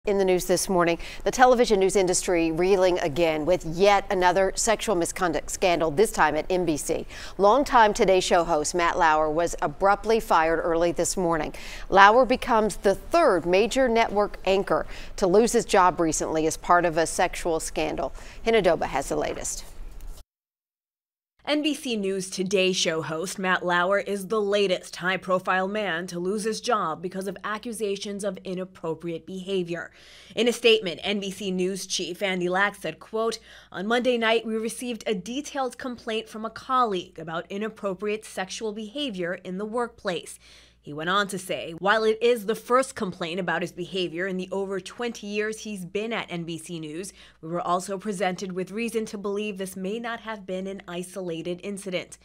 In the news this morning, the television news industry reeling again with yet another sexual misconduct scandal, this time at NBC. Longtime Today Show host Matt Lauer was abruptly fired early this morning. Lauer becomes the third major network anchor to lose his job recently as part of a sexual scandal. Hinadoba has the latest. NBC News Today Show host Matt Lauer is the latest high-profile man to lose his job because of accusations of inappropriate behavior. In a statement, NBC News chief Andy Lack said, quote, "On Monday night, we received a detailed complaint from a colleague about inappropriate sexual behavior in the workplace." He went on to say, while it is the first complaint about his behavior in the over 20 years he's been at NBC News, we were also presented with reason to believe this may not have been an isolated incident.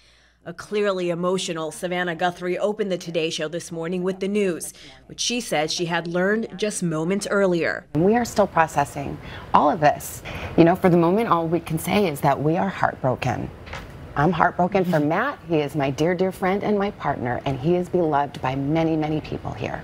A clearly emotional Savannah Guthrie opened the Today Show this morning with the news, which she said she had learned just moments earlier. We are still processing all of this. You know, for the moment, all we can say is that we are heartbroken. I'm heartbroken for Matt. He is my dear, dear friend and my partner, and he is beloved by many, many people here.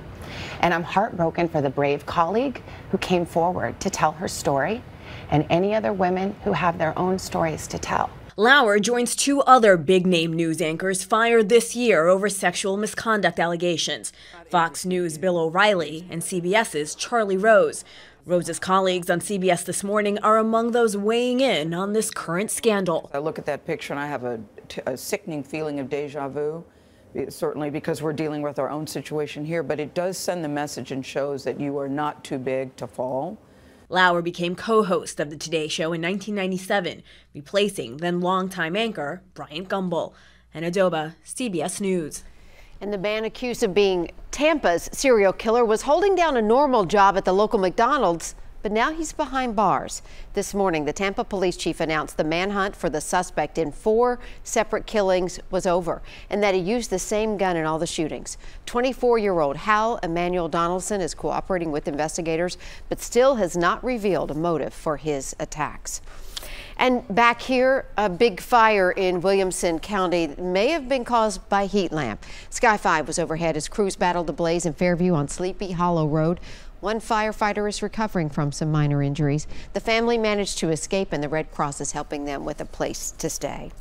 And I'm heartbroken for the brave colleague who came forward to tell her story, and any other women who have their own stories to tell. Lauer joins two other big-name news anchors fired this year over sexual misconduct allegations: Fox News' Bill O'Reilly and CBS's Charlie Rose. Rose's colleagues on CBS This Morning are among those weighing in on this current scandal. I look at that picture and I have a sickening feeling of deja vu, certainly because we're dealing with our own situation here, but it does send the message and shows that you are not too big to fall. Lauer became co-host of the Today Show in 1997, replacing then longtime anchor Bryant Gumbel. Hinadoba, CBS News. And the man accused of being Tampa's serial killer was holding down a normal job at the local McDonald's, but now he's behind bars. This morning, the Tampa police chief announced the manhunt for the suspect in 4 separate killings was over, and that he used the same gun in all the shootings. 24-year-old Hal Emmanuel Donaldson is cooperating with investigators, but still has not revealed a motive for his attacks. And back here, a big fire in Williamson County may have been caused by heat lamp. Sky 5 was overhead as crews battled the blaze in Fairview on Sleepy Hollow Road. One firefighter is recovering from some minor injuries. The family managed to escape, and the Red Cross is helping them with a place to stay.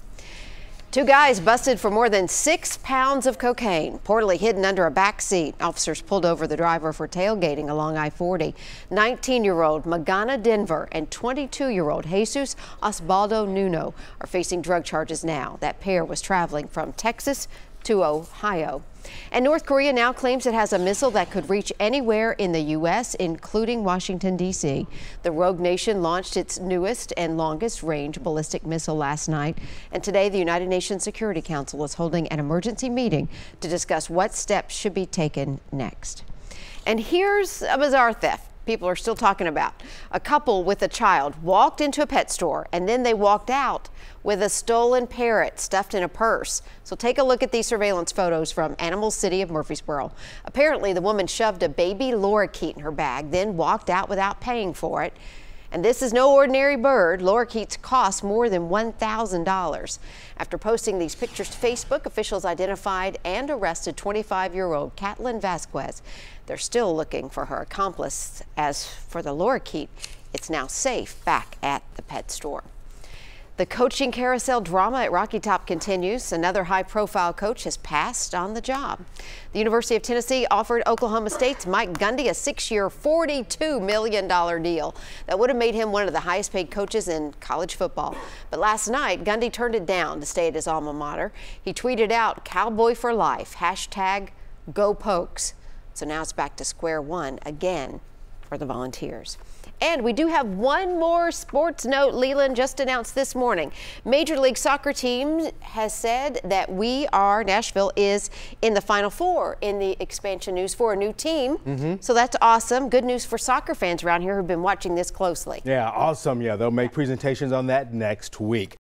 2 guys busted for more than 6 pounds of cocaine, reportedly hidden under a back seat. Officers pulled over the driver for tailgating along I-40. 19-year-old Magana Denver and 22-year-old Jesus Osvaldo Nuno are facing drug charges now. That pair was traveling from Texas to Ohio. And North Korea now claims it has a missile that could reach anywhere in the U.S., including Washington, D.C. The rogue nation launched its newest and longest range ballistic missile last night. And today, the United Nations Security Council is holding an emergency meeting to discuss what steps should be taken next. And here's a bizarre theft people are still talking about. A couple with a child walked into a pet store, and then they walked out with a stolen parrot stuffed in a purse. So take a look at these surveillance photos from Animal City of Murfreesboro. Apparently, the woman shoved a baby lorikeet in her bag, then walked out without paying for it. And this is no ordinary bird. Lorikeets cost more than $1,000. After posting these pictures to Facebook, officials identified and arrested 25-year-old Catlin Vasquez. They're still looking for her accomplice. As for the lorikeet, it's now safe back at the pet store. The coaching carousel drama at Rocky Top continues. Another high-profile coach has passed on the job. The University of Tennessee offered Oklahoma State's Mike Gundy a 6-year, $42 million deal. That would have made him one of the highest-paid coaches in college football. But last night, Gundy turned it down to stay at his alma mater. He tweeted out, "Cowboy for life, #GoPokes." So now it's back to square one again for the Volunteers. And we do have one more sports note Leland just announced this morning. Major League Soccer team has said that Nashville is in the Final Four in the expansion news for a new team. So that's awesome. Good news for soccer fans around here who've been watching this closely. Yeah, awesome. Yeah, they'll make presentations on that next week.